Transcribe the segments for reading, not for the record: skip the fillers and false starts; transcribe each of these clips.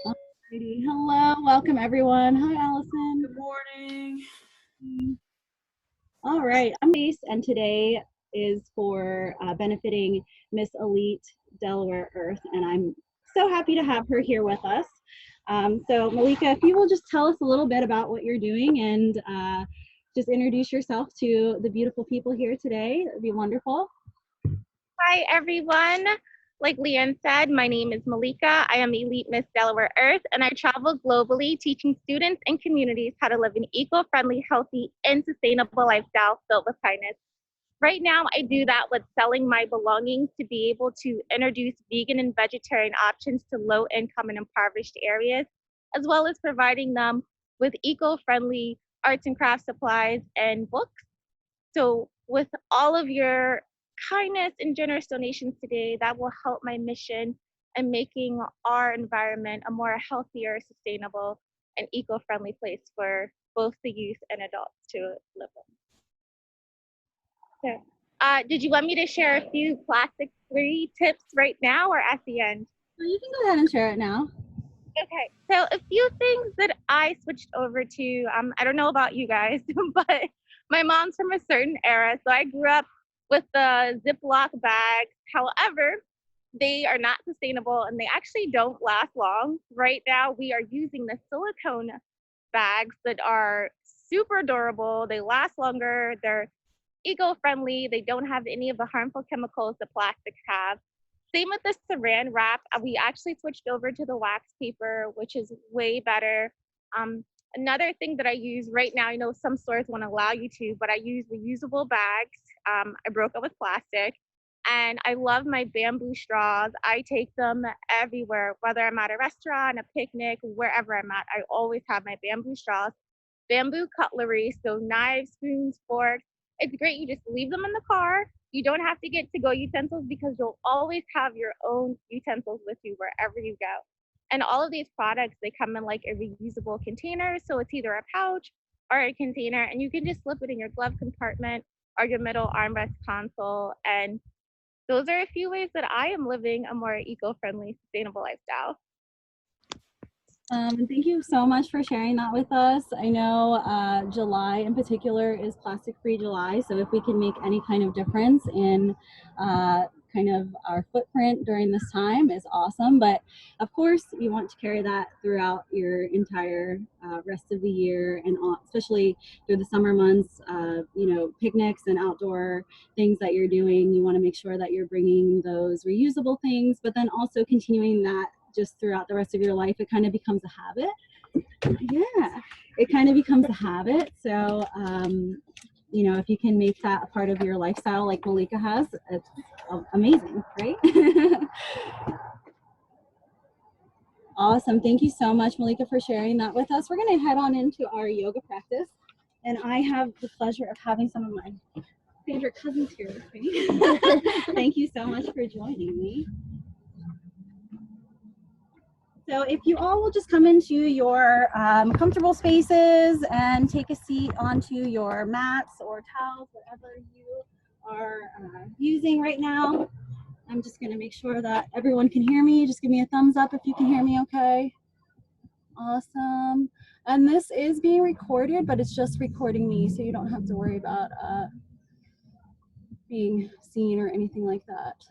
Alrighty. Hello, welcome everyone. Hi, Allison. Good morning. All right, I'm Elise, and today is for benefiting Miss Elite Delaware Earth, and I'm so happy to have her here with us. So, Malika, if you will just tell us a little bit about what you're doing and just introduce yourself to the beautiful people here today, that would be wonderful. Hi, everyone. Like Leanne said, my name is Malika. I am Elite Miss Delaware Earth, and I travel globally teaching students and communities how to live an eco-friendly, healthy, and sustainable lifestyle filled with kindness. Right now, I do that with selling my belongings to be able to introduce vegan and vegetarian options to low-income and impoverished areas, as well as providing them with eco-friendly arts and crafts supplies and books. So, with all of your kindness and generous donations today, that will help my mission in making our environment a more healthier, sustainable, and eco friendly place for both the youth and adults to live in. So, did you want me to share a few plastic free tips right now or at the end? You can go ahead and share it now. Okay, so a few things that I switched over to. I don't know about you guys, but my mom's from a certain era, so I grew up with the Ziploc bags. However, they are not sustainable and they actually don't last long. Right now, we are using the silicone bags that are super durable. They last longer. They're eco-friendly. They don't have any of the harmful chemicals that plastics have. Same with the saran wrap. We actually switched over to the wax paper, which is way better. Um, Another thing that I use right now, I know some stores won't allow you to, but I use reusable bags. I broke up with plastic. And I love my bamboo straws. I take them everywhere, whether I'm at a restaurant, a picnic, wherever I'm at. I always have my bamboo straws, bamboo cutlery, so knives, spoons, forks. It's great. You just leave them in the car. You don't have to get to go utensils because you'll always have your own utensils with you wherever you go. And all of these products, they come in like a reusable container. So it's either a pouch or a container, and you can just slip it in your glove compartment or your middle armrest console. And those are a few ways that I am living a more eco friendly, sustainable lifestyle. And thank you so much for sharing that with us. I know July in particular is Plastic Free July, so if we can make any kind of difference in kind of our footprint during this time is awesome. But of course, you want to carry that throughout your entire rest of the year, and especially through the summer months. Picnics and outdoor things that you're doing. You want to make sure that you're bringing those reusable things, but then also continuing that just throughout the rest of your life. It kind of becomes a habit. Yeah, it kind of becomes a habit. So if you can make that a part of your lifestyle like Malika has, it's amazing, right? Awesome. Thank you so much, Malika, for sharing that with us. We're going to head on into our yoga practice, and I have the pleasure of having some of my favorite cousins here with me. Thank you so much for joining me. So if you all will just come into your comfortable spaces and take a seat onto your mats or towels, whatever you are using right now. I'm just going to make sure that everyone can hear me. Just give me a thumbs up if you can hear me okay. Awesome. And this is being recorded, but it's just recording me, so you don't have to worry about being seen or anything like that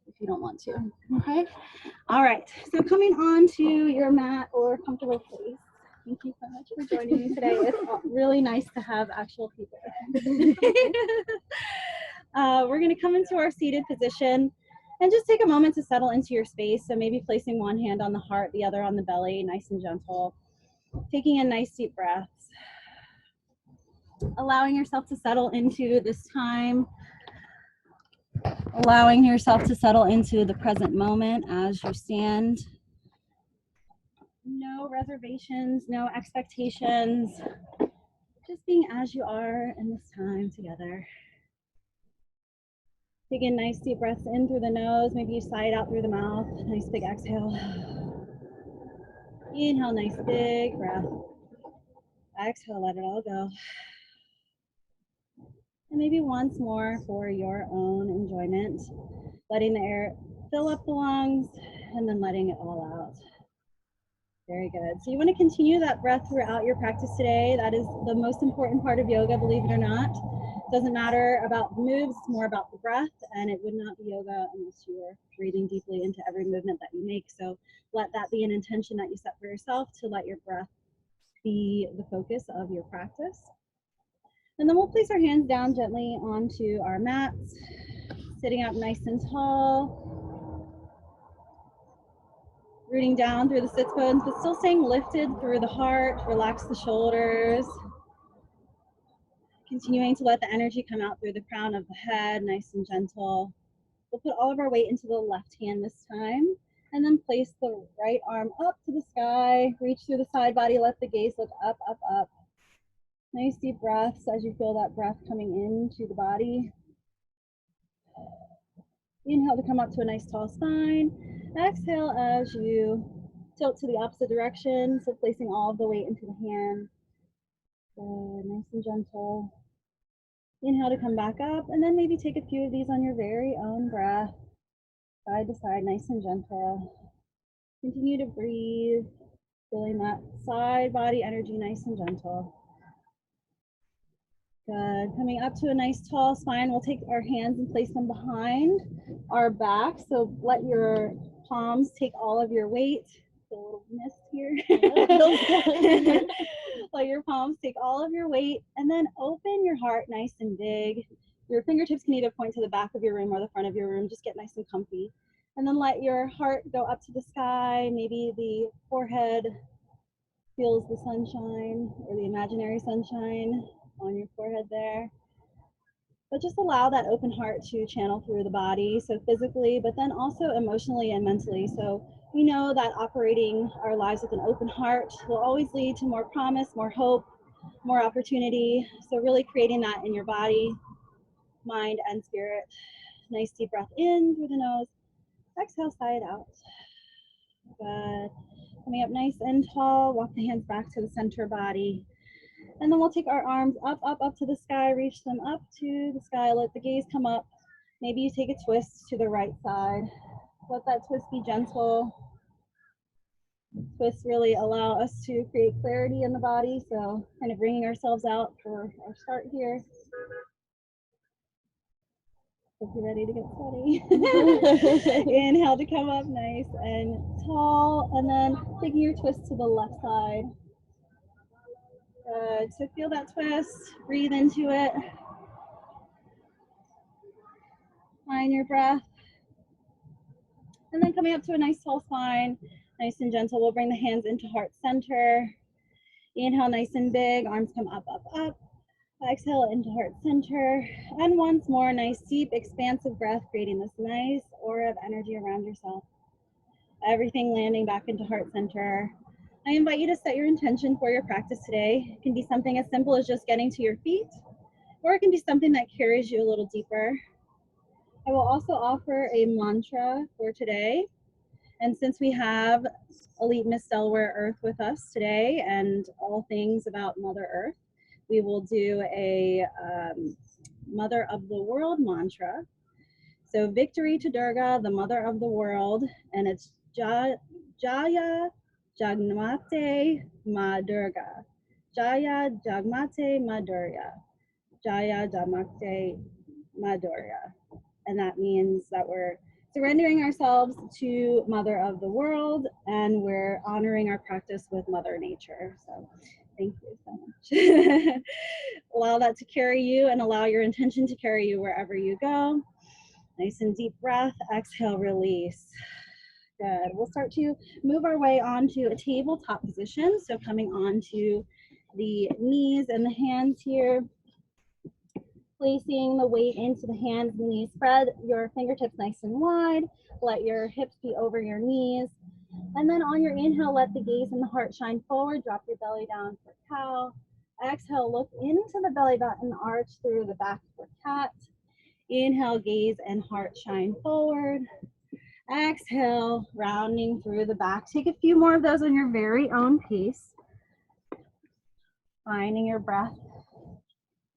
if you don't want to. Okay. All right. So coming on to your mat or comfortable place. Thank you so much for joining me today. It's really nice to have actual people. We're going to come into our seated position and just take a moment to settle into your space. So maybe placing one hand on the heart, the other on the belly, nice and gentle. Taking in nice deep breaths. Allowing yourself to settle into this time. Allowing yourself to settle into the present moment as you stand. No reservations, no expectations. Just being as you are in this time together. Take in nice deep breaths in through the nose. Maybe you sigh it out through the mouth. Nice big exhale. Inhale, nice big breath. Exhale, let it all go. And maybe once more for your own enjoyment, letting the air fill up the lungs and then letting it all out. Very good. So you want to continue that breath throughout your practice today. That is the most important part of yoga, believe it or not. It doesn't matter about the moves, it's more about the breath, and it would not be yoga unless you were breathing deeply into every movement that you make. So let that be an intention that you set for yourself, to let your breath be the focus of your practice. And then we'll place our hands down gently onto our mats, sitting up nice and tall, rooting down through the sits bones, but still staying lifted through the heart. Relax the shoulders. Continuing to let the energy come out through the crown of the head, nice and gentle. We'll put all of our weight into the left hand this time, and then place the right arm up to the sky. Reach through the side body, let the gaze look up, up, up. Nice deep breaths as you feel that breath coming into the body. Inhale to come up to a nice tall spine. Exhale as you tilt to the opposite direction, so placing all of the weight into the hand. Good, nice and gentle. Inhale to come back up, and then maybe take a few of these on your very own breath, side to side, nice and gentle. Continue to breathe, feeling that side body energy nice and gentle. Good. Coming up to a nice tall spine, we'll take our hands and place them behind our back. So let your palms take all of your weight. A little mist here. Let your palms take all of your weight, and then open your heart nice and big. Your fingertips can either point to the back of your room or the front of your room. Just get nice and comfy. And then let your heart go up to the sky. Maybe the forehead feels the sunshine or the imaginary sunshine on your forehead there. But just allow that open heart to channel through the body, so physically, but then also emotionally and mentally. So we know that operating our lives with an open heart will always lead to more promise, more hope, more opportunity. So really creating that in your body, mind, and spirit. Nice deep breath in through the nose. Exhale, sigh it out. Good. Coming up nice and tall, walk the hands back to the center body. And then we'll take our arms up, up, up to the sky, reach them up to the sky, let the gaze come up. Maybe you take a twist to the right side. Let that twist be gentle. Twists really allow us to create clarity in the body, so kind of bringing ourselves out for our start here. Hope you're ready to get sweaty. Inhale to come up nice and tall, and then taking your twist to the left side. Good. So feel that twist, breathe into it. Find your breath. And then coming up to a nice tall spine, nice and gentle, we'll bring the hands into heart center. Inhale, nice and big, arms come up, up, up. Exhale into heart center. And once more, nice, deep, expansive breath, creating this nice aura of energy around yourself. Everything landing back into heart center. I invite you to set your intention for your practice today. It can be something as simple as just getting to your feet, or it can be something that carries you a little deeper. I will also offer a mantra for today. And since we have Elite Miss Delaware Earth with us today and all things about Mother Earth, we will do a Mother of the World mantra. So victory to Durga, the Mother of the World, and it's Jaya Jagmate Ma Durga. Jaya Jagmate Ma Durga. Jaya Jagmate Ma Durga. And that means that we're surrendering ourselves to Mother of the World, and we're honoring our practice with Mother Nature. So thank you so much. Allow that to carry you, and allow your intention to carry you wherever you go. Nice and deep breath, exhale, release. Good. We'll start to move our way onto a tabletop position. So coming onto the knees and the hands here. Placing the weight into the hands and knees. Spread your fingertips nice and wide. Let your hips be over your knees. And then on your inhale, let the gaze and the heart shine forward. Drop your belly down for cow. Exhale, look into the belly button, arch through the back for cat. Inhale, gaze and heart shine forward. Exhale, rounding through the back. Take a few more of those on your very own pace. Finding your breath.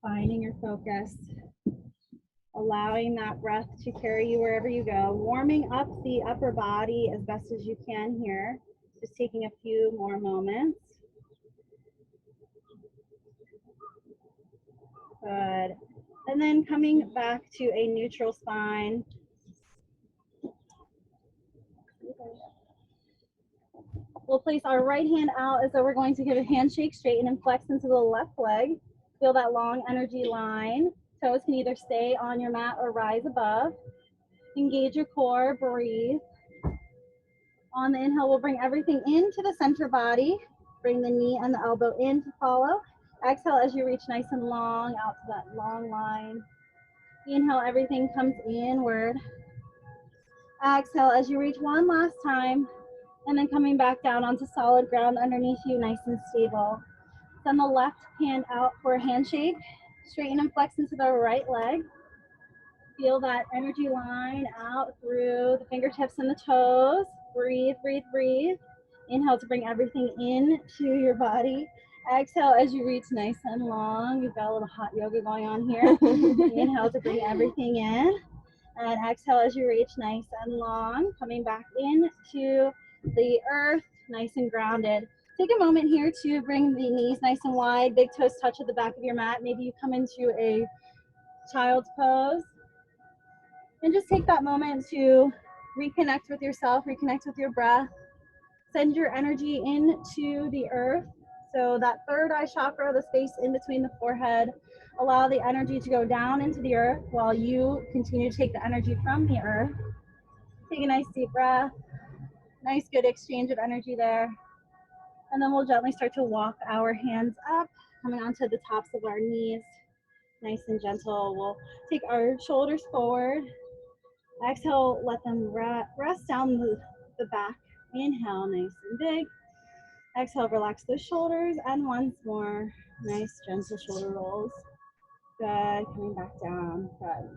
Finding your focus, allowing that breath to carry you wherever you go, warming up the upper body as best as you can here. Just taking a few more moments. Good. And then coming back to a neutral spine. We'll place our right hand out as though we're going to give a handshake, straighten and flex into the left leg. Feel that long energy line. Toes can either stay on your mat or rise above. Engage your core, breathe. On the inhale, we'll bring everything into the center body. Bring the knee and the elbow in to follow. Exhale as you reach nice and long out to that long line. Inhale, everything comes inward. Exhale as you reach one last time, and then coming back down onto solid ground underneath you, nice and stable. Send the left hand out for a handshake. Straighten and flex into the right leg. Feel that energy line out through the fingertips and the toes. Breathe, breathe, breathe. Inhale to bring everything into your body. Exhale as you reach nice and long. You've got a little hot yoga going on here. Inhale to bring everything in. And exhale as you reach nice and long. Coming back into the earth, nice and grounded. Take a moment here to bring the knees nice and wide. Big toes touch at the back of your mat. Maybe you come into a child's pose. And just take that moment to reconnect with yourself, reconnect with your breath. Send your energy into the earth. So that third eye chakra, the space in between the forehead, allow the energy to go down into the earth while you continue to take the energy from the earth. Take a nice deep breath. Nice good exchange of energy there. And then we'll gently start to walk our hands up, coming onto the tops of our knees. Nice and gentle. We'll take our shoulders forward. Exhale, let them rest down the back. Inhale, nice and big. Exhale, relax those shoulders. And once more, nice gentle shoulder rolls. Good, coming back down. Good.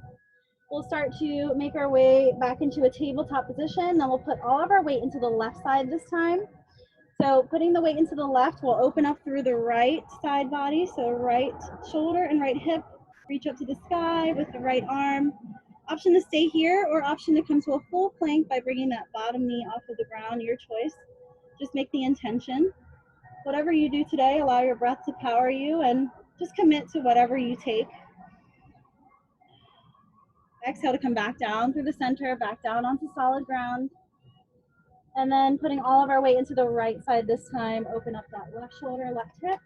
We'll start to make our way back into a tabletop position. Then we'll put all of our weight into the left side this time. So putting the weight into the left, we'll open up through the right side body. So right shoulder and right hip. Reach up to the sky with the right arm. Option to stay here or option to come to a full plank by bringing that bottom knee off of the ground, your choice. Just make the intention. Whatever you do today, allow your breath to power you and just commit to whatever you take. Exhale to come back down through the center, back down onto solid ground. And then putting all of our weight into the right side this time. Open up that left shoulder, left hip.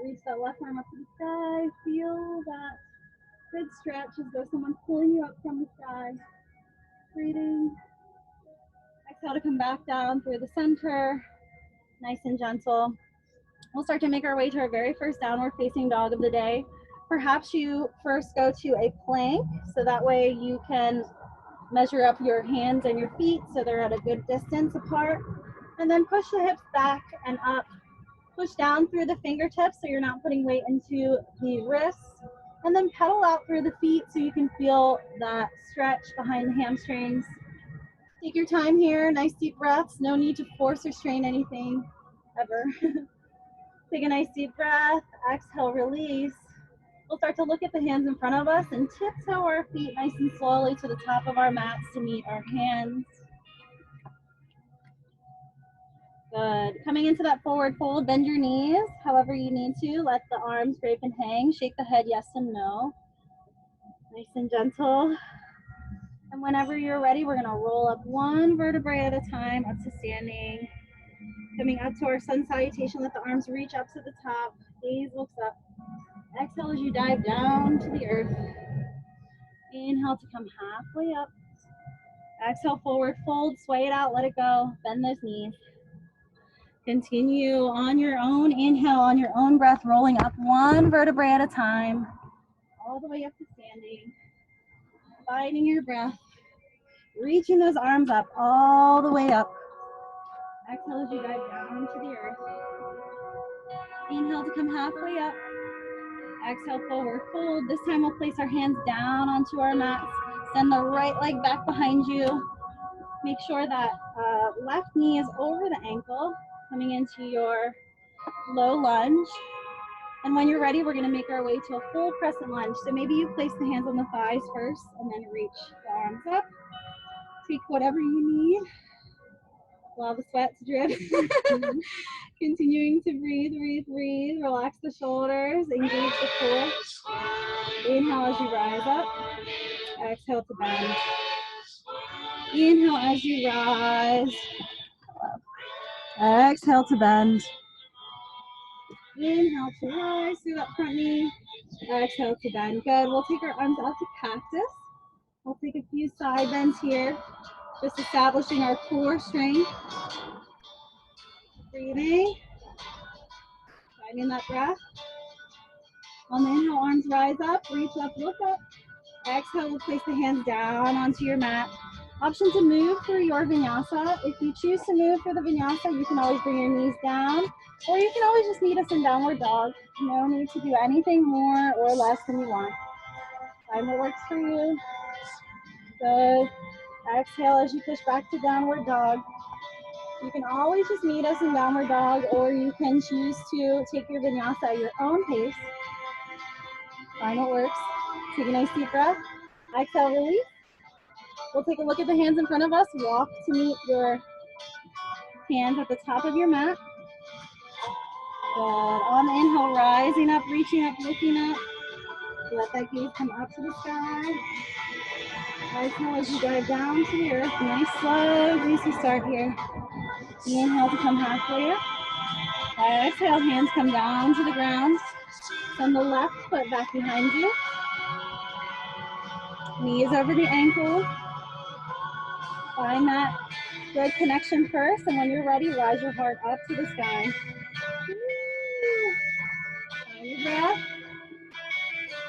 Reach that left arm up to the sky. Feel that good stretch as though someone's pulling you up from the sky. Breathing. Exhale to come back down through the center. Nice and gentle. We'll start to make our way to our very first downward facing dog of the day. Perhaps you first go to a plank, so that way you can measure up your hands and your feet so they're at a good distance apart. And then push the hips back and up. Push down through the fingertips so you're not putting weight into the wrists. And then pedal out through the feet so you can feel that stretch behind the hamstrings. Take your time here, nice deep breaths. No need to force or strain anything, ever. Take a nice deep breath, exhale, release. We'll start to look at the hands in front of us and tiptoe our feet nice and slowly to the top of our mats to meet our hands. Good. Coming into that forward fold, bend your knees however you need to. Let the arms drape and hang. Shake the head yes and no. Nice and gentle. And whenever you're ready, we're going to roll up one vertebrae at a time up to standing. Coming up to our sun salutation, let the arms reach up to the top. Gaze looks up. Exhale as you dive down to the earth. Inhale to come halfway up. Exhale, forward fold, sway it out, let it go. Bend those knees. Continue on your own inhale, on your own breath, rolling up one vertebrae at a time, all the way up to standing. Abiding your breath, reaching those arms up, all the way up. Exhale as you dive down to the earth. Inhale to come halfway up. Exhale, forward fold. This time we'll place our hands down onto our mats. Send the right leg back behind you. Make sure that left knee is over the ankle, coming into your low lunge. And when you're ready, we're going to make our way to a full crescent lunge. So maybe you place the hands on the thighs first and then reach the arms up. Tweak whatever you need. Allow the sweat to drip. Continuing to breathe, breathe, breathe. Relax the shoulders. Engage the core. Inhale as you rise up. Exhale to bend. Inhale as you rise. Exhale to bend. Inhale to rise through that front knee. Exhale to bend. Good. We'll take our arms out to cactus. We'll take a few side bends here. Just establishing our core strength. Breathing. Finding that breath. On the inhale, arms rise up. Reach up, look up. Exhale, we'll place the hands down onto your mat. Option to move for your vinyasa. If you choose to move for the vinyasa, you can always bring your knees down, or you can always just meet us in downward dog. No need to do anything more or less than you want. Find what works for you. Good. Exhale as you push back to downward dog. You can always just meet us in downward dog, or you can choose to take your vinyasa at your own pace. Find what works. Take a nice deep breath. Exhale, release. We'll take a look at the hands in front of us. Walk to meet your hands at the top of your mat. Good. On the inhale, rising up, reaching up, looking up. Let that gaze come up to the sky. Exhale as you dive down to the earth. Nice slow, greasy start here. Inhale to come halfway up. Exhale, hands come down to the ground. Send the left foot back behind you. Knees over the ankle. Find that good connection first, and when you're ready, rise your heart up to the sky. Find your breath.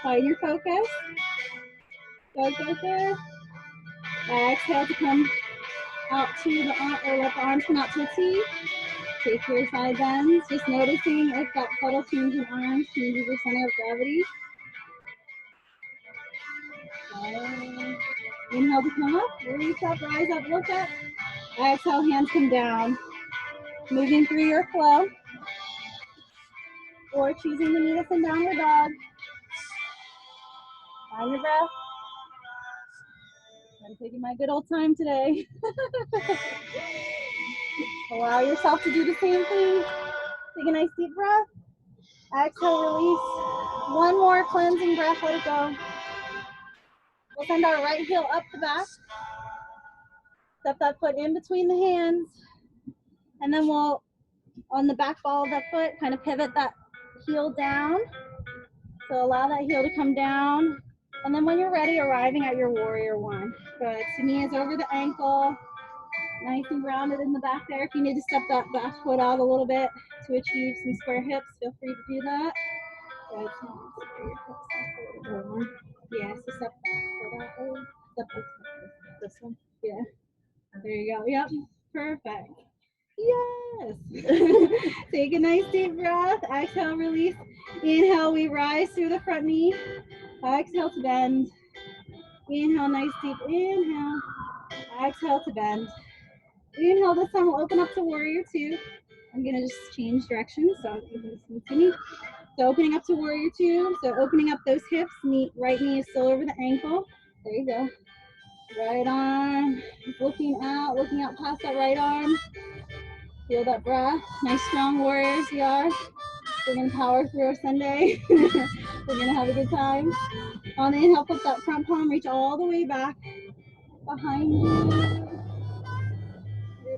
Find your focus. Good, good, good. Exhale to come out to the arm, or let the arms come out to a T. Take your side bends, just noticing if that subtle change in arms changes your center of gravity. Inhale to come up, reach up, rise up, look up. Exhale, hands come down. Moving through your flow, or choosing to meet us in downward dog. Find your breath. I'm taking my good old time today. Allow yourself to do the same thing. Take a nice deep breath. Exhale, release. One more cleansing breath, let it go. We'll send our right heel up the back. Step that foot in between the hands. And then we'll, on the back ball of that foot, kind of pivot that heel down. So allow that heel to come down. And then when you're ready, arriving at your warrior one. Good. So knees over the ankle. Nice and grounded in the back there. If you need to step that back foot out a little bit to achieve some square hips, feel free to do that. Good. Yeah, so step back foot out. Step this one. Yeah. There you go. Yep. Perfect. Yes. Take a nice deep breath. Exhale, release. Inhale, we rise through the front knee. Exhale to bend. Inhale, nice deep inhale. Exhale to bend. Inhale, this time we'll open up to warrior two. I'm gonna just change direction, so you can listen to me. So opening up to warrior two. So opening up those hips, right knee is still over the ankle. There you go. Right arm, looking out past that right arm. Feel that breath. Nice strong warriors we are. We're gonna power through our Sunday. We're gonna have a good time. On the inhale, flip that front palm, reach all the way back behind you.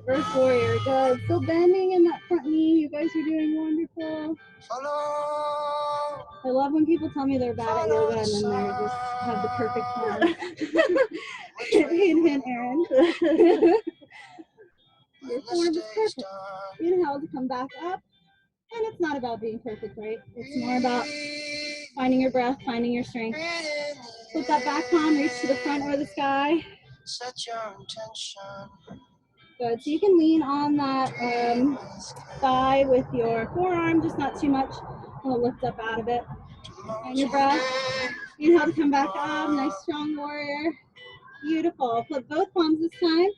Reverse warrior, good. Still bending in that front knee. You guys are doing wonderful. I love when people tell me they're bad at yoga and then they just have the perfect form. Hint, hint, Erin. Your form is perfect. Inhale to come back up. And it's not about being perfect, right? It's more about finding your breath, finding your strength. Flip that back palm, reach to the front or the sky. Set your intention. Good. So you can lean on that thigh with your forearm, just not too much. We'll lift up out of it. And your breath. Inhale to come back up. Nice strong warrior. Beautiful. Flip both palms this time.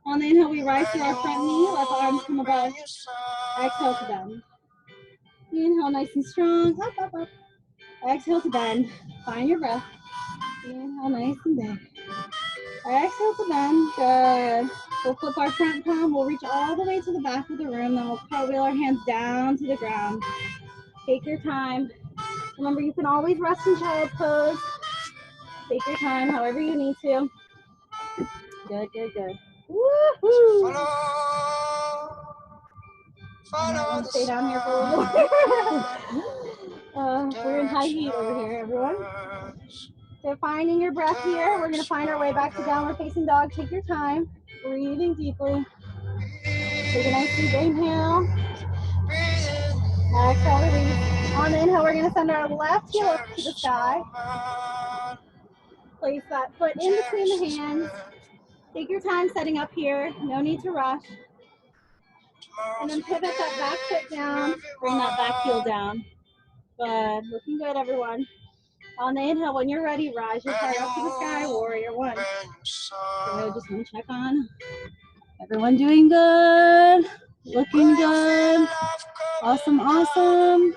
On the inhale, we rise to our front knee. Let the arms come above. Exhale to bend. Inhale, nice and strong. Up, up, up. Exhale to bend. Find your breath. Inhale, nice and big. Exhale to bend. Good. We'll flip our front palm. We'll reach all the way to the back of the room. Then we'll cartwheel our hands down to the ground. Take your time. Remember, you can always rest in child's pose. Take your time, however you need to. Good, good, good. Woohoo! I'm gonna stay down here for a little bit. We're in high heat over here, everyone. So finding your breath here, we're gonna find our way back to downward facing dog. Take your time, breathing deeply. Take a nice deep inhale. Exhale, release. On the inhale, we're gonna send our left heel up to the sky. Place that foot in between the hands. Take your time setting up here, no need to rush. And then pivot that back foot down, bring that back heel down. Good, looking good, everyone. On the inhale, when you're ready, rise your heart up to the sky, warrior one. So just want to check on everyone doing good, looking good. Awesome, awesome.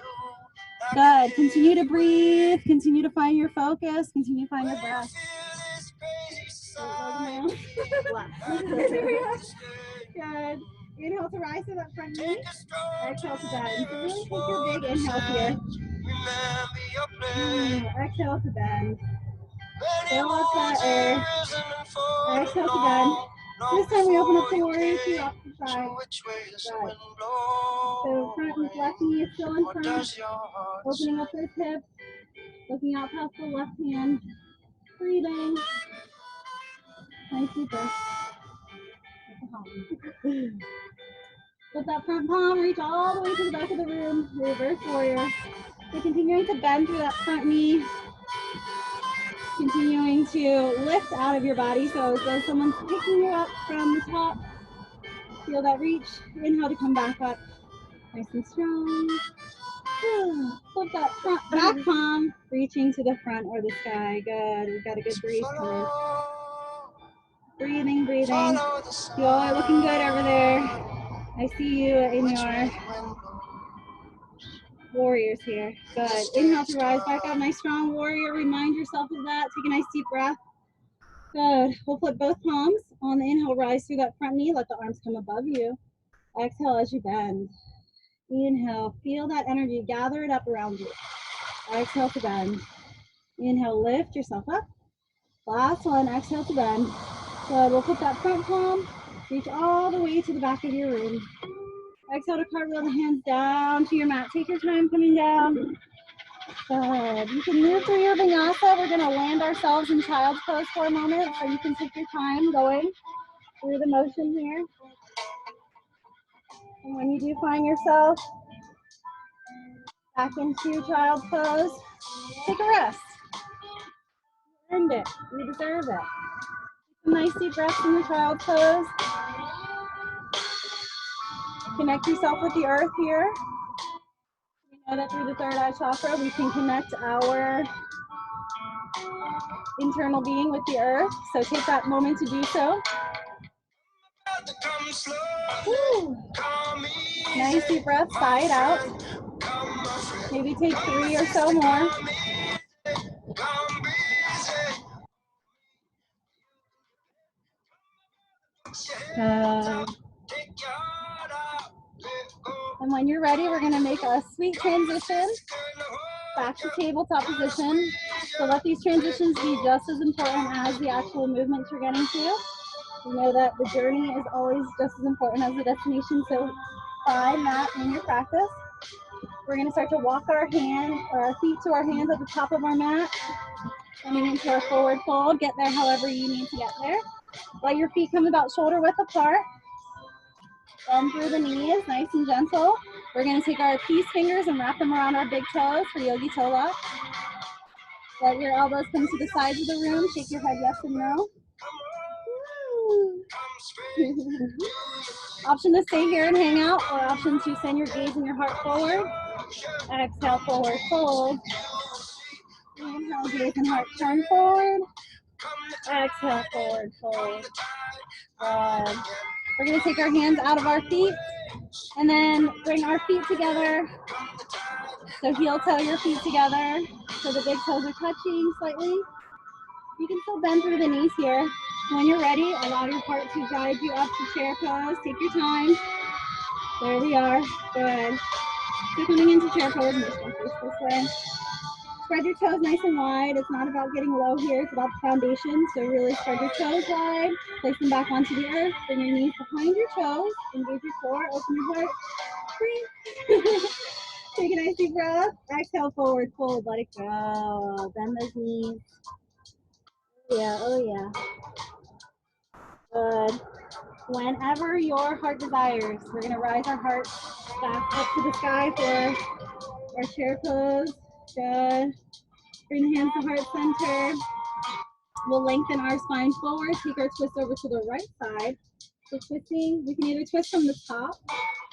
Good, continue to breathe, continue to find your focus, continue to find your breath. Good. Inhale to rise to that front knee. Exhale to bend. So really take your big inhale here. Exhale to bend. Fill up that air. Exhale to bend. This time we open up the warrior two off the side. Good. So front left knee is still in front. Opening up those hips. Looking out past the left hand. Breathing. Nice deep breath. With that front palm, reach all the way to the back of the room. Reverse warrior. So continuing to bend through that front knee. Continuing to lift out of your body. So as though someone's picking you up from the top. Feel that reach. Inhale to come back up. Nice and strong. Flip that front back palm, reaching to the front or the sky. Good. We've got a good breeze coming. Breathing, breathing. You all are looking good over there. I see you in your warriors here. Good. Inhale to rise back up. Nice strong warrior. Remind yourself of that. Take a nice deep breath. Good. We'll flip both palms. On the inhale, rise through that front knee. Let the arms come above you. Exhale as you bend. Inhale. Feel that energy. Gather it up around you. Exhale to bend. Inhale. Lift yourself up. Last one. Exhale to bend. Good. We'll put that front palm. Reach all the way to the back of your room. Exhale to cartwheel the hands down to your mat. Take your time coming down. Good. You can move through your vinyasa. We're going to land ourselves in child's pose for a moment, so you can take your time going through the motion here. And when you do find yourself back into child's pose, take a rest. You earned it. You deserve it. Take a nice deep breath in your child's pose. Connect yourself with the earth here. We know that through the third eye chakra, we can connect our internal being with the earth. So take that moment to do so. Woo. Nice deep breath, sigh it out. Maybe take 3 or so more. And when you're ready, we're going to make a sweet transition back to tabletop position. So let these transitions be just as important as the actual movements you're getting to. You know that the journey is always just as important as the destination, so find that in your practice. We're going to start to walk our feet to our hands at the top of our mat, coming into our forward fold. Get there however you need to get there. Let your feet come about shoulder width apart. Bend through the knees, nice and gentle. We're going to take our peace fingers and wrap them around our big toes for yogi toe lock. Let your elbows come to the sides of the room. Shake your head yes and no. Option to stay here and hang out, or option to send your gaze and your heart forward. Exhale, forward fold. Inhale, gaze and heart turn forward. Exhale, forward fold. Good. We're going to take our hands out of our feet and then bring our feet together. So heel toe your feet together. So the big toes are touching slightly. You can still bend through the knees here. When you're ready, allow your heart to guide you up to chair pose. Take your time. There we are. Good. So coming into chair pose, I'm just going to face this way. Spread your toes nice and wide. It's not about getting low here. It's about the foundation. So really spread your toes wide. Place them back onto the earth. Bring your knees behind your toes. Engage your core. Open your heart. Breathe. Take a nice deep breath. Exhale, forward fold. Let it go. Bend those knees. Yeah, oh yeah. Good. Whenever your heart desires, we're going to rise our heart back up to the sky for our chair pose. Good. Bring the hands to heart center. We'll lengthen our spine forward. Take our twist over to the right side. So twisting, we can either twist from the top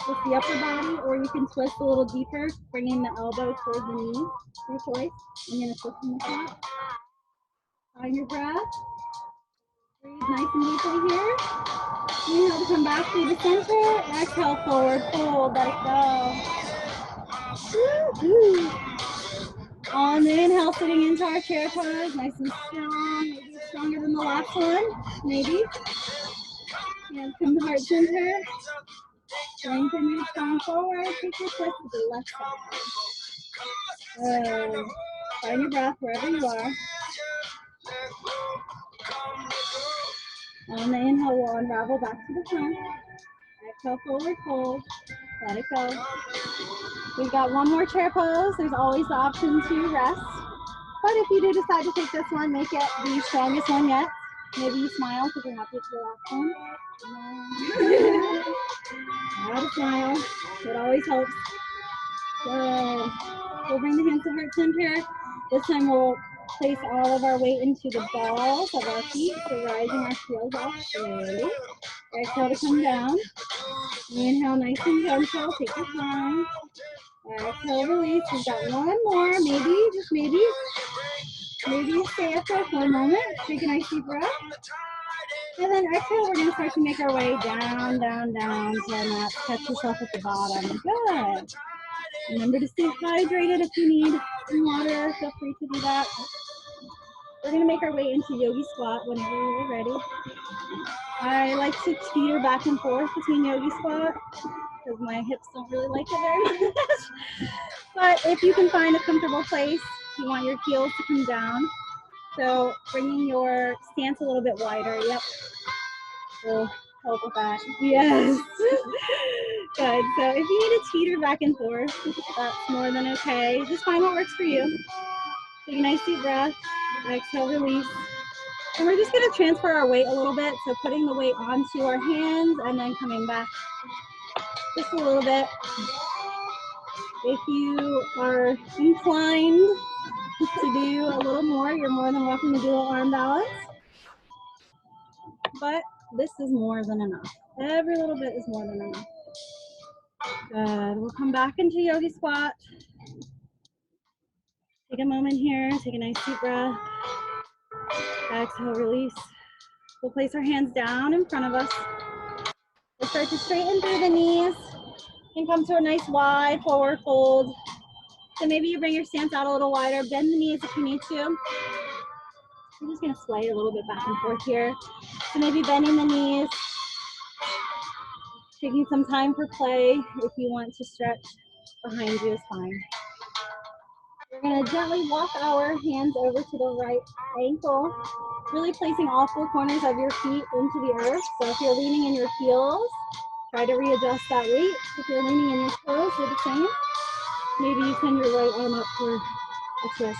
with the upper body, or you can twist a little deeper, bringing the elbow towards the knee. Your choice. I'm going to twist from the top. Find your breath. Breathe nice and deeply here. Inhale to come back to the center. Exhale, forward fold. Let it go. Woo-hoo. On the inhale, sitting into our chair pose, nice and strong. Maybe stronger than the last one. Maybe. Hands come to heart center. Lengthen your spine forward. Take your twist to the left side. Good. Find your breath wherever you are. On the inhale, we'll unravel back to the front. Exhale, forward fold. Let it go. We've got one more chair pose. There's always the option to rest. But if you do decide to take this one, make it the strongest one yet. Maybe you smile because you're happy with the last one. Not a smile. It always helps. Good. We'll bring the hands to heart center. This time we'll place all of our weight into the balls of our feet. So rising our heels up slowly. Exhale to come down. Inhale nice and gentle. Take your time. Exhale, release. We've got one more. Maybe, just maybe. Maybe you stay up there for a moment. Take a nice deep breath. And then exhale, we're going to start to make our way down, down, down to our mat. Catch yourself at the bottom. Good. Remember to stay hydrated if you need some water. Feel free to do that. We're going to make our way into yogi squat whenever you're ready. I like to teeter back and forth between yogi squat because my hips don't really like it very much. But if you can find a comfortable place, you want your heels to come down. So bringing your stance a little bit wider. Yep. Will help with that. Yes. Good. So if you need to teeter back and forth, that's more than okay. Just find what works for you. Take a nice deep breath. Exhale, release. And we're just going to transfer our weight a little bit. So putting the weight onto our hands and then coming back just a little bit. If you are inclined to do a little more, you're more than welcome to do an arm balance. But this is more than enough. Every little bit is more than enough. Good. We'll come back into yogi squat. Take a moment here. Take a nice deep breath. Exhale, release. We'll place our hands down in front of us. We'll start to straighten through the knees and come to a nice wide forward fold. So maybe you bring your stance out a little wider. Bend the knees if you need to. I'm just going to sway a little bit back and forth here. So maybe bending the knees. Taking some time for play. If you want to stretch behind you is fine. We're going to gently walk our hands over to the right ankle, really placing all four corners of your feet into the earth. So if you're leaning in your heels, try to readjust that weight. If you're leaning in your toes, do the same. Maybe you send your right arm up for a twist.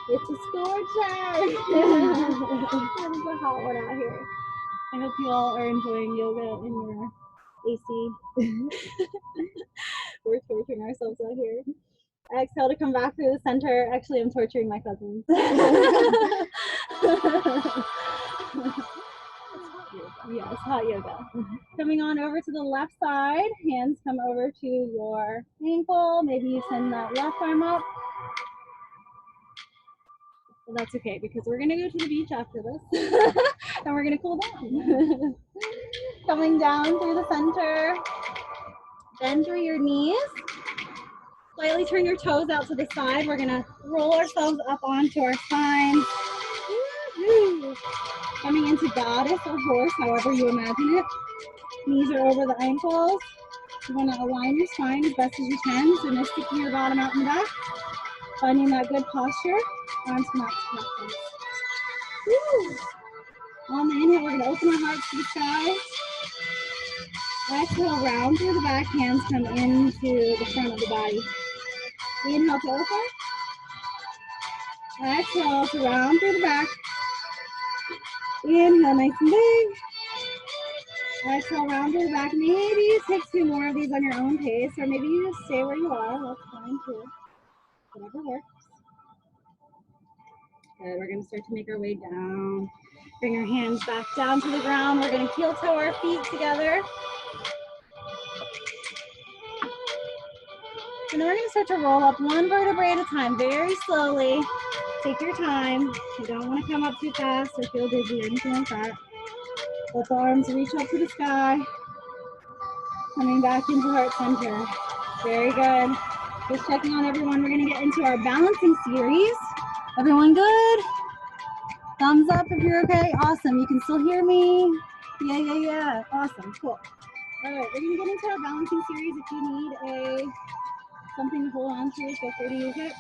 It's a score time. It's a hot one out here. I hope you all are enjoying yoga in your AC. We're torturing ourselves out here. Exhale to come back through the center. Actually, I'm torturing my cousins. Yes, hot yoga. Coming on over to the left side. Hands come over to your ankle. Maybe you send that left arm up. Well, that's okay because we're going to go to the beach after this. And we're going to cool down. Coming down through the center. Bend through your knees. Slightly turn your toes out to the side. We're going to roll ourselves up onto our spines. Woo-hoo. Coming into goddess or horse, however you imagine it. Knees are over the ankles. You want to align your spine as best as you can, so no sticking your bottom out in the back. Finding that good posture. Arms come out to practice. Woo. On the inhale, we're going to open our hearts to the sky. Exhale, round through the back, hands come into the front of the body. Inhale to open. Exhale to round through the back. Inhale, nice and big. Exhale, round through the back. Maybe you take 2 more of these on your own pace, or maybe you just stay where you are. That's fine too. Whatever works. Good, we're gonna start to make our way down. Bring your hands back down to the ground. We're gonna heel toe our feet together. And then we're gonna start to roll up 1 vertebrae at a time, very slowly. Take your time. You don't wanna come up too fast or feel dizzy or anything like that. Let the arms reach up to the sky. Coming back into heart center. Very good. Just checking on everyone. We're gonna get into our balancing series. Everyone good? Thumbs up if you're okay. Awesome. You can still hear me? Yeah. Awesome. Cool. All right, we're gonna get into our balancing series. If you need something to hold on to, feel free to use it.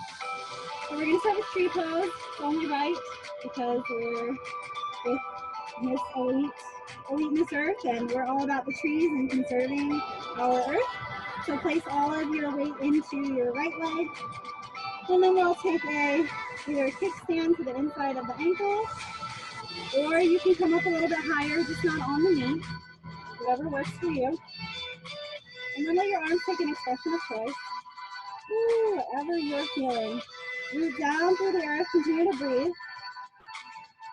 So we're gonna start with tree pose. It's only right because we're with Miss Elite Miss Earth, and we're all about the trees and conserving our earth. So place all of your weight into your right leg, and then we'll take either a kickstand to the inside of the ankle, or you can come up a little bit higher, just not on the knee, whatever works for you. And then let your arms take an expression of choice. Woo, whatever you're feeling. Root down through the earth, continue to breathe.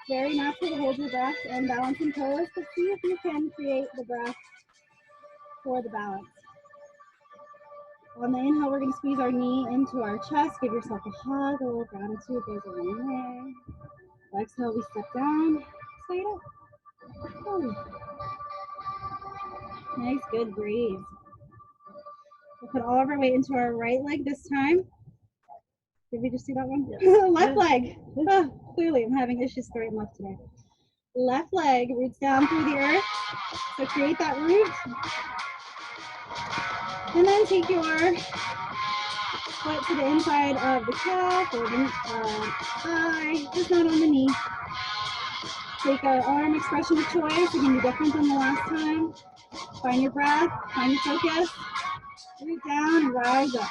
Very natural to hold your breath and balance in pose, but see if you can create the breath for the balance. On the inhale, we're going to squeeze our knee into our chest. Give yourself a hug. A little gratitude goes a long way. Exhale, we step down. Straight up. Oh. Nice, good breathe. We'll put all of our weight into our right leg this time. Did we just do that one? Yeah. Left leg. Oh, clearly, I'm having issues right and left today. Left leg roots down through the earth. So create that root. And then take your foot to the inside of the calf or the thigh, just not on the knee. Take an arm expression of choice. It can be different than the last time. Find your breath, find your focus. Root down and rise up.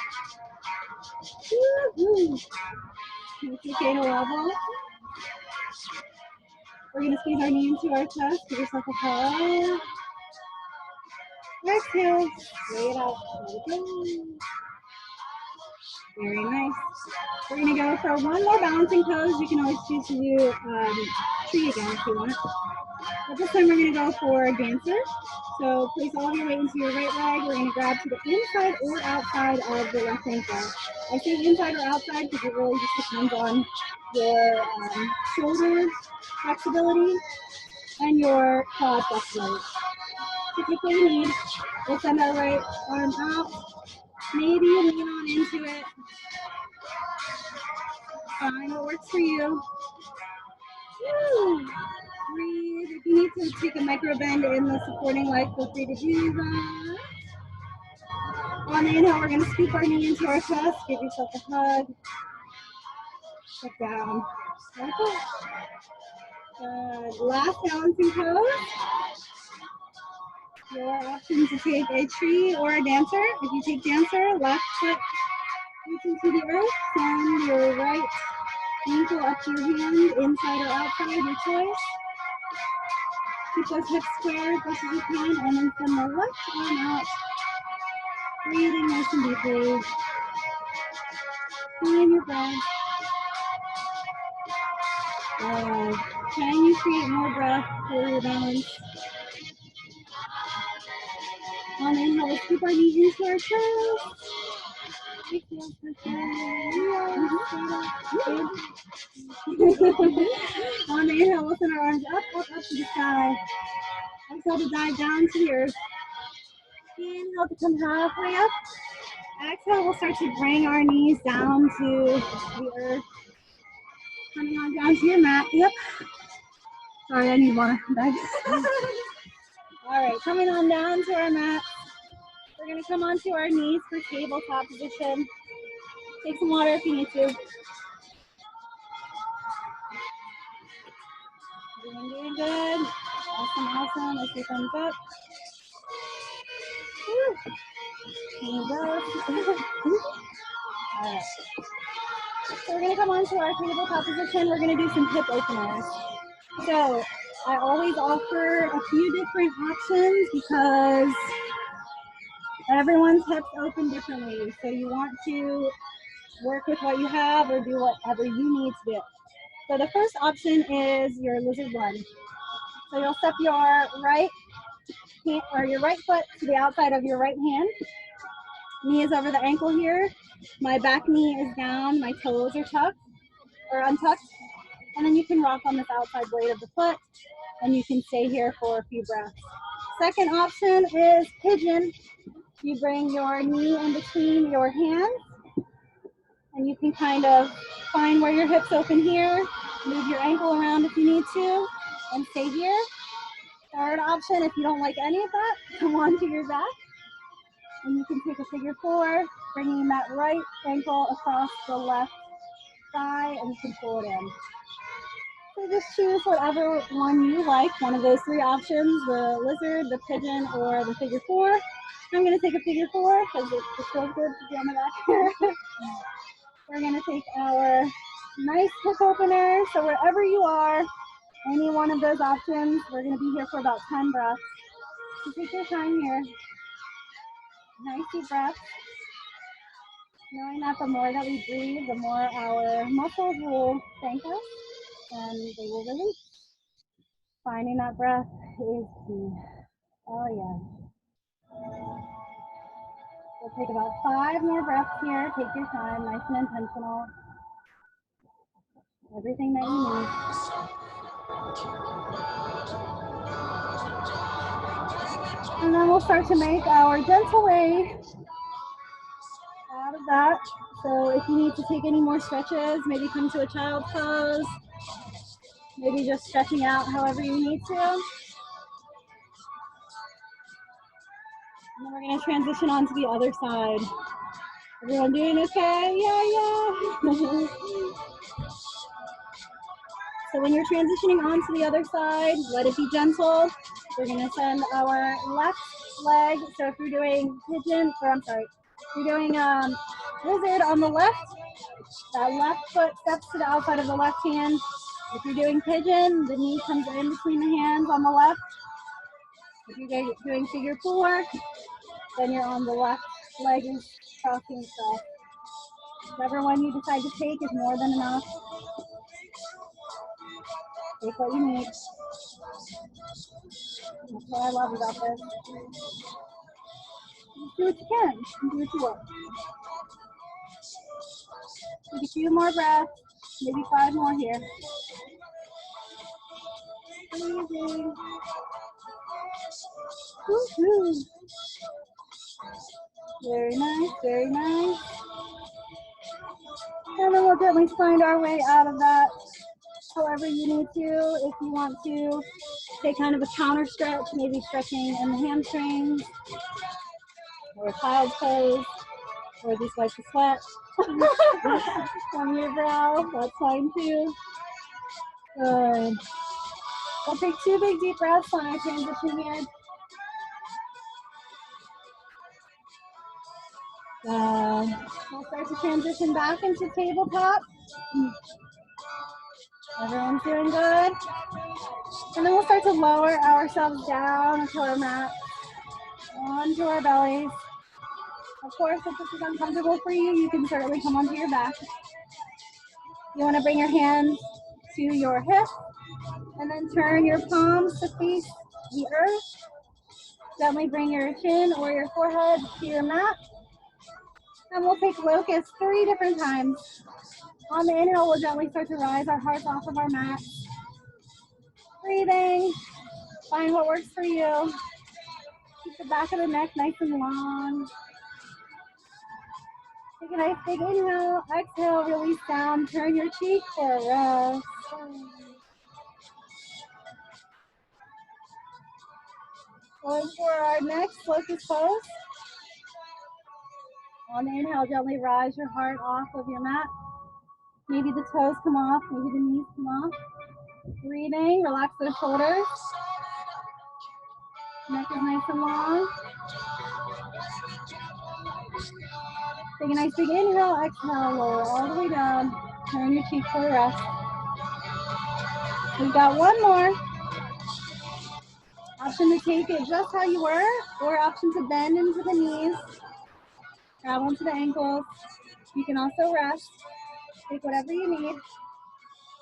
Woo-hoo. It's okay to wobble. We're going to squeeze our knee into our chest. Give yourself a hug. Exhale. Straight out. Very nice. We're going to go for one more balancing pose. You can always choose to do tree again if you want. But this time we're going to go for dancer. So place all of your weight into your right leg. We're going to grab to the inside or outside of the left ankle. I say inside or outside because it really just depends on your shoulder flexibility and your quad flexibility. So take what you need. We'll send our right arm out. Maybe lean on into it. Find what works for you. Woo. Breathe. If you need to take a micro bend in the supporting leg, feel free to do that. On the inhale, we're going to scoop our knee into our chest. Give yourself a hug. Sit down. Okay. Last balancing pose. Your option to take a tree or a dancer. If you take dancer, left foot roots into the earth. Send your right ankle up to your hand, inside or outside, your choice. Keep those hips square as best as you can, and then send the left arm out. Breathing nice and deeply. Feeling your breath. Can you create more breath for your balance? On the inhale, let's keep our knees into our chest. On the inhale, we'll send our arms up to the sky. Exhale to dive down to the earth. Inhale to come halfway up. Exhale, we'll start to bring our knees down to the earth. Coming on down to your mat. Yep. Sorry, I need water. All right, coming on down to our mat. We're gonna come onto our knees for tabletop position. Take some water if you need to. Doing good. Awesome, awesome. Let's do thumbs up. Woo. All right. So we're gonna come onto our tabletop position. We're gonna do some hip openers. So I always offer a few different options because everyone's hips open differently. So you want to work with what you have or do whatever you need to do. So the first option is your lizard one. So you'll step your right hand or your right foot to the outside of your right hand. Knee is over the ankle here. My back knee is down. My toes are tucked or untucked. And then you can rock on this outside blade of the foot and you can stay here for a few breaths. Second option is pigeon. You bring your knee in between your hands and you can kind of find where your hips open here, move your ankle around if you need to, and stay here. Third option, if you don't like any of that, come onto your back and you can take a figure four, bringing that right ankle across the left thigh and you can pull it in. So just choose whatever one you like, one of those three options, the lizard, the pigeon, or the figure four. I'm gonna take a figure four because it feels good to be on my back here. We're gonna take our nice hip opener. So wherever you are, any one of those options, we're gonna be here for about 10 breaths. So take your time here. Nice deep breaths. Knowing that the more that we breathe, the more our muscles will thank us and they will release. Finding that breath is key. Oh yeah. We'll take about 5 more breaths here. Take your time, nice and intentional. Everything that you need. And then we'll start to make our gentle way out of that. So if you need to take any more stretches, maybe come to a child's pose. Maybe just stretching out however you need to. And then we're going to transition on to the other side. Everyone doing okay? Yeah. So when you're transitioning on to the other side, let it be gentle. We're going to send our left leg. So if you're doing pigeon, or I'm sorry, if you're doing lizard on the left, that left foot steps to the outside of the left hand. If you're doing pigeon, the knee comes in between the hands on the left. If you're doing figure four, then you're on the left leg is crossing itself. Whichever one you decide to take is more than enough. Take what you need. That's what I love about this. Just do what you can and do what you want. Take a few more breaths, maybe 5 more here. Amazing. Woo-hoo. Very nice, very nice. And then we'll gently find our way out of that however you need to. If you want to take kind of a counter stretch, maybe stretching in the hamstrings, or a child's pose, or just wipe the sweat from your brow, that's fine too. Good. We'll take 2 big deep breaths on our transition here. We'll start to transition back into tabletop. Everyone's doing good. And then we'll start to lower ourselves down into our mat, onto our bellies. Of course, if this is uncomfortable for you, you can certainly come onto your back. You want to bring your hands to your hips and then turn your palms to face the earth. Gently bring your chin or your forehead to your mat. And we'll take locust 3 different times. On the inhale, we'll gently start to rise our hearts off of our mat. Breathing. Find what works for you. Keep the back of the neck nice and long. Take a nice big inhale. Exhale, release down. Turn your cheek for a rest. Going for our next locust pose. On the inhale, gently rise your heart off of your mat. Maybe the toes come off, maybe the knees come off. Breathing, relax those shoulders. Neck is nice and long. Take a nice big inhale, exhale, lower all the way down. Turn your cheek for the rest. We've got one more. Option to take it just how you were, or option to bend into the knees. Grab onto the ankles. You can also rest. Take whatever you need.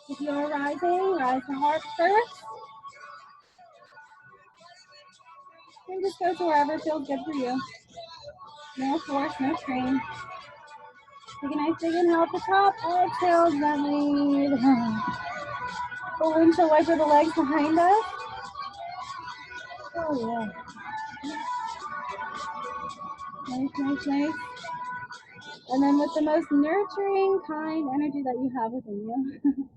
If you are rising, rise the heart first. And just go to wherever feels good for you. No force, no strain. Take a nice big inhale at the top. Exhale gently. The windshield wiper the legs behind us. Oh yeah. Nice, nice, nice. And then with the most nurturing, kind energy that you have within you,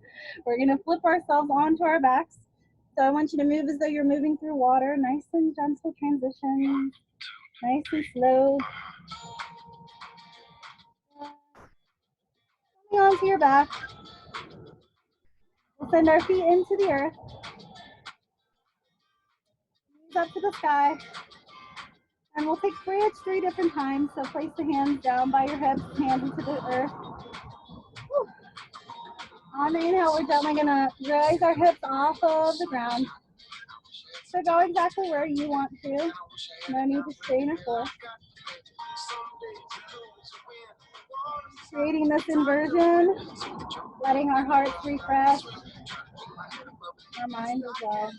we're gonna flip ourselves onto our backs. So I want you to move as though you're moving through water. Nice and gentle transition. Nice and slow. Coming onto your back. We'll send our feet into the earth. Knees up to the sky. And we'll take bridge 3 different times. So place the hands down by your hips, hands into the earth. Whew. On the inhale, we're gently gonna raise our hips off of the ground. So go exactly where you want to. No need to strain or force. Creating this inversion, letting our hearts refresh, our mind as well.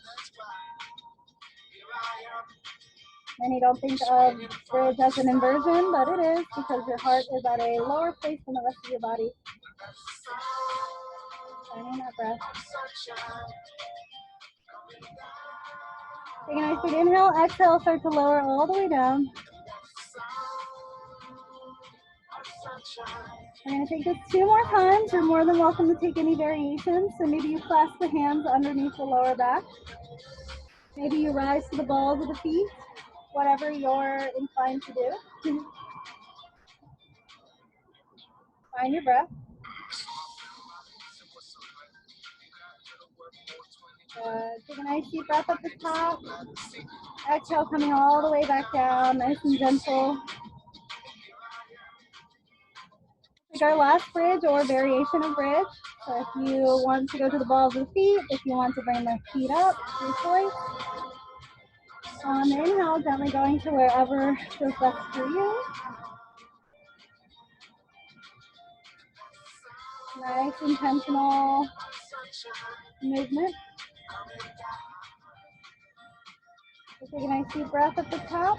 Many don't think of bridge as an inversion, but it is because your heart is at a lower place than the rest of your body. Finding that breath. Take a nice big inhale, exhale, start to lower all the way down. We're going to take this 2 more times. You're more than welcome to take any variations. So maybe you clasp the hands underneath the lower back. Maybe you rise to the balls of the feet, whatever you're inclined to do. Find your breath. Take a nice deep breath up the top. Exhale, coming all the way back down, nice and gentle. Take our last bridge or variation of bridge. So if you want to go to the balls of the feet, if you want to bring the feet up, your choice. On the inhale, gently going to wherever feels best for you. Nice, intentional movement. So take a nice deep breath at the top.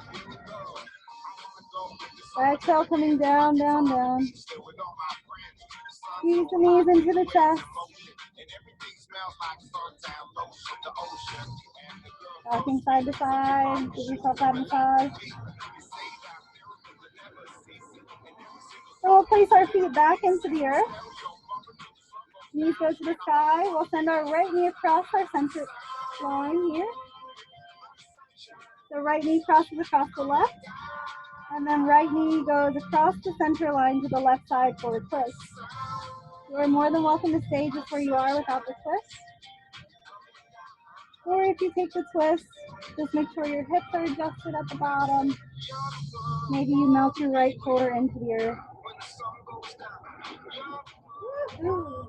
Exhale, coming down, down, down. Squeeze the knees into the chest. Rocking side to side. Give yourself that massage. So we'll place our feet back into the earth. Knees go to the sky. We'll send our right knee across our center line here. The right knee crosses across the left. And then right knee goes across the center line to the left side for a twist. You are more than welcome to stay just where you are without the twist. Or if you take the twist, just make sure your hips are adjusted at the bottom. Maybe you melt your right shoulder into the earth. Woo-hoo.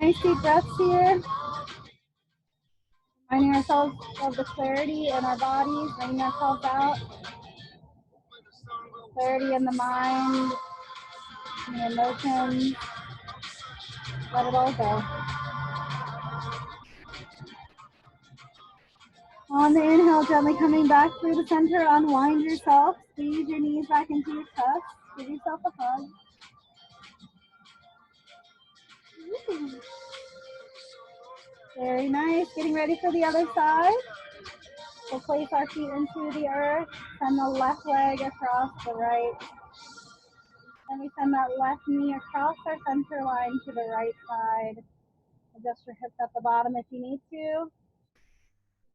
Nice deep breaths here. Reminding ourselves of the clarity in our bodies, bringing ourselves out. Clarity in the mind, in the emotions. Let it all go. On the inhale, gently coming back through the center, unwind yourself. Squeeze your knees back into your chest. Give yourself a hug. Ooh. Very nice. Getting ready for the other side. We'll place our feet into the earth. Send the left leg across the right. Then we send that left knee across our center line to the right side. Adjust your hips at the bottom if you need to.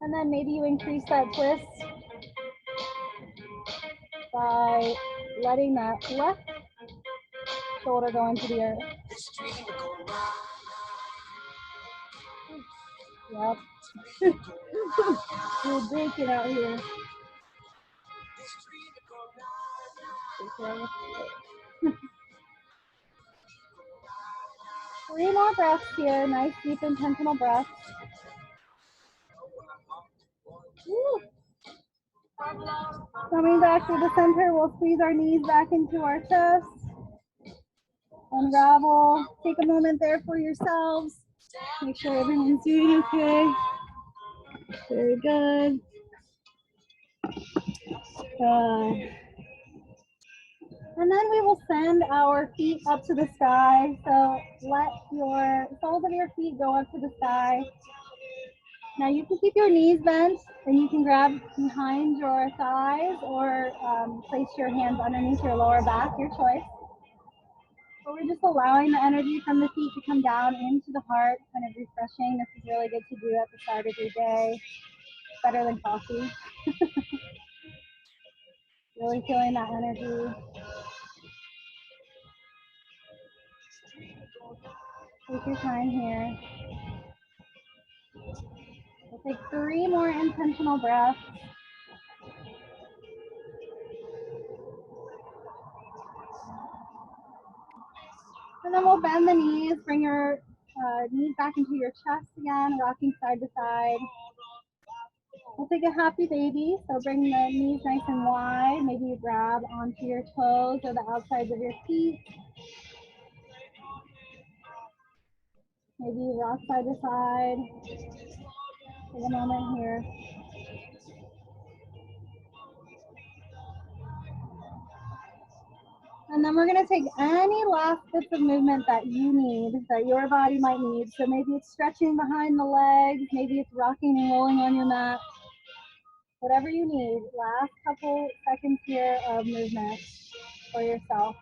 And then maybe you increase that twist by letting that left shoulder go into the earth. Yep. You're breaking out here. Three more breaths here. Nice, deep, intentional breaths. Woo. Coming back to the center, we'll squeeze our knees back into our chest. Unravel. Take a moment there for yourselves. Make sure everyone's doing okay. Very good. Good. And then we will send our feet up to the sky. So let your soles of your feet go up to the sky. Now you can keep your knees bent and you can grab behind your thighs or place your hands underneath your lower back, your choice. But we're just allowing the energy from the feet to come down into the heart, kind of refreshing. This is really good to do at the start of your day. Better than coffee. Really feeling that energy. Take your time here. We'll take 3 more intentional breaths. And then we'll bend the knees, bring your knees back into your chest again, rocking side to side. We'll take a happy baby, so bring the knees nice and wide. Maybe you grab onto your toes or the outsides of your feet. Maybe you rock side to side. Take a moment here. And then we're going to take any last bits of movement that you need, that your body might need. So maybe it's stretching behind the legs, maybe it's rocking and rolling on your mat. Whatever you need, last couple seconds here of movement for yourself.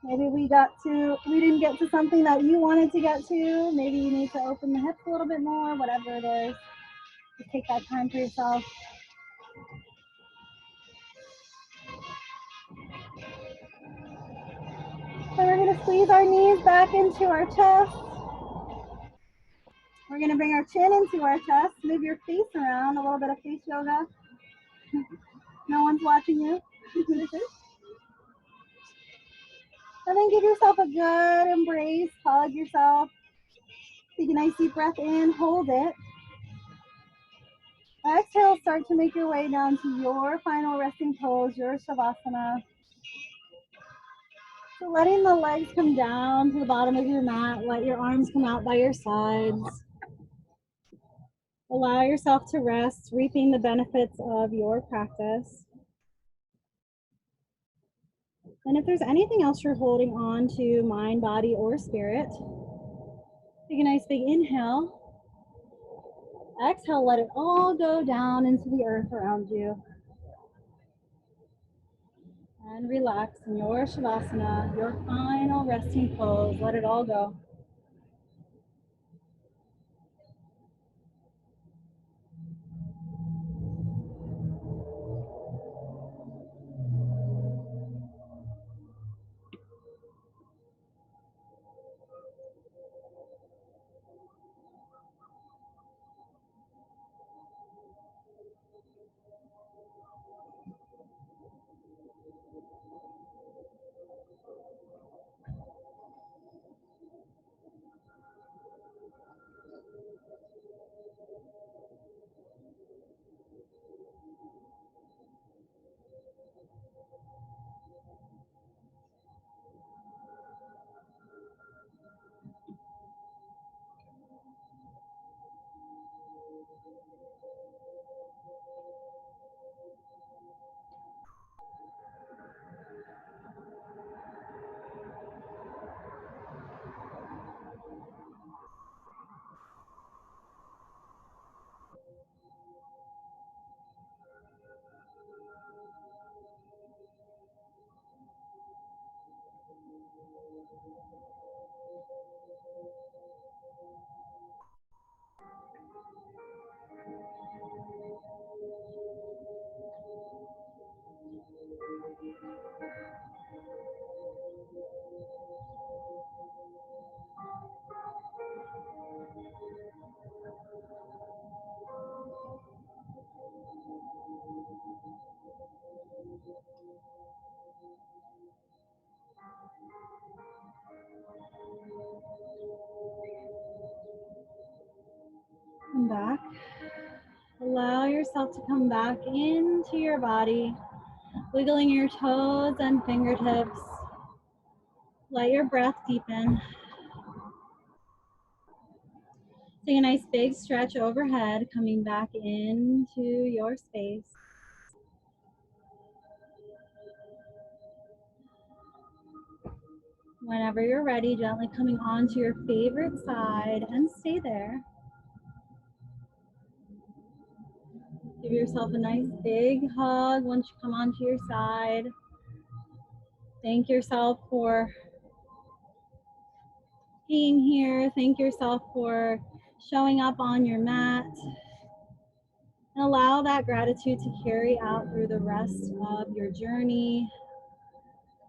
Maybe we didn't get to something that you wanted to get to. Maybe you need to open the hips a little bit more, whatever it is. Just take that time for yourself. So we're gonna squeeze our knees back into our chest. We're gonna bring our chin into our chest. Move your face around, a little bit of face yoga. No one's watching you. And then give yourself a good embrace, hug yourself. Take a nice deep breath in, hold it. Exhale, start to make your way down to your final resting pose, your Shavasana. So letting the legs come down to the bottom of your mat, let your arms come out by your sides. Allow yourself to rest, reaping the benefits of your practice. And if there's anything else you're holding on to, mind, body, or spirit, take a nice big inhale. Exhale, let it all go down into the earth around you. And relax in your Shavasana, your final resting pose. Let it all go. Welcome back. Allow yourself to come back into your body, wiggling your toes and fingertips. Let your breath deepen. Take a nice big stretch overhead, coming back into your space. Whenever you're ready, gently coming onto your favorite side and stay there. Give yourself a nice big hug once you come onto your side. Thank yourself for being here. Thank yourself for showing up on your mat. And allow that gratitude to carry out through the rest of your journey,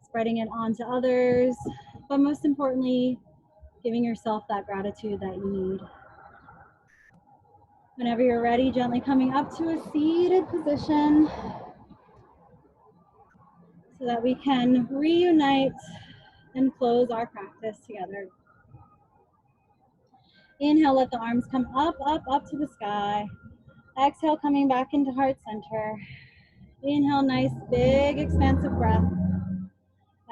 spreading it on to others, but most importantly, giving yourself that gratitude that you need. Whenever you're ready, gently coming up to a seated position so that we can reunite and close our practice together. Inhale, let the arms come up, up, up to the sky. Exhale, coming back into heart center. Inhale, nice, big, expansive breath.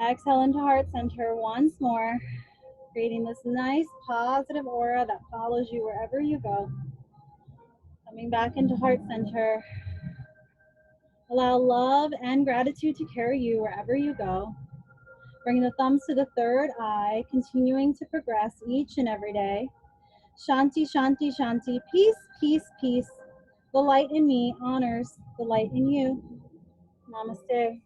Exhale into heart center once more, creating this nice, positive aura that follows you wherever you go. Coming back into heart center. Allow love and gratitude to carry you wherever you go. Bring the thumbs to the third eye, continuing to progress each and every day. Shanti, Shanti, Shanti, peace, peace, peace. The light in me honors the light in you. Namaste.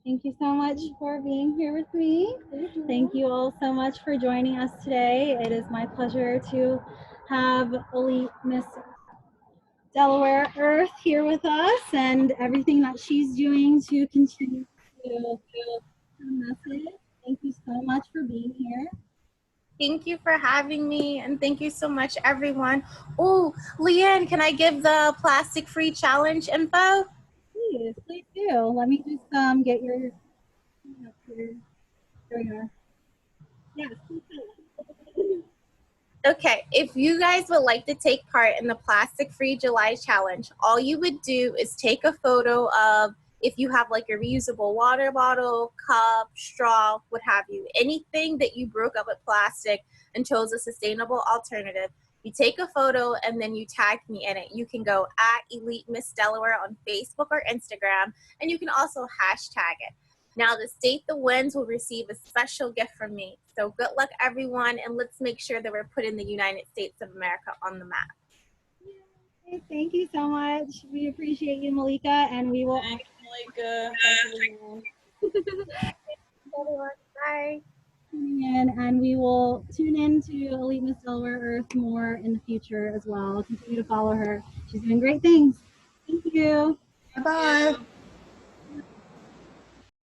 Thank you so much for being here with me. Thank you all so much for joining us today. It is my pleasure to have Elite Miss Delaware Earth here with us and everything that she's doing to continue to the message. Thank you so much for being here. Thank you for having me, and thank you so much, everyone. Oh, Leanne, can I give the plastic-free challenge info? Please do. Let me just get your. There we are. Yes. Okay, if you guys would like to take part in the Plastic Free July Challenge, all you would do is take a photo of, if you have like a reusable water bottle, cup, straw, what have you, anything that you broke up with plastic and chose a sustainable alternative. You take a photo and then you tag me in it. You can go at Elite Miss Delaware on Facebook or Instagram, and you can also hashtag it. Now, the state that wins will receive a special gift from me. So good luck, everyone, and let's make sure that we're putting the United States of America on the map. Yay. Thank you so much. We appreciate you, Malika, and we will. Thanks, Malika. Everyone, bye. Tuning in, and we will tune in to Elite Miss Delaware Earth more in the future as well. Continue to follow her. She's doing great things. Thank you. Bye-bye.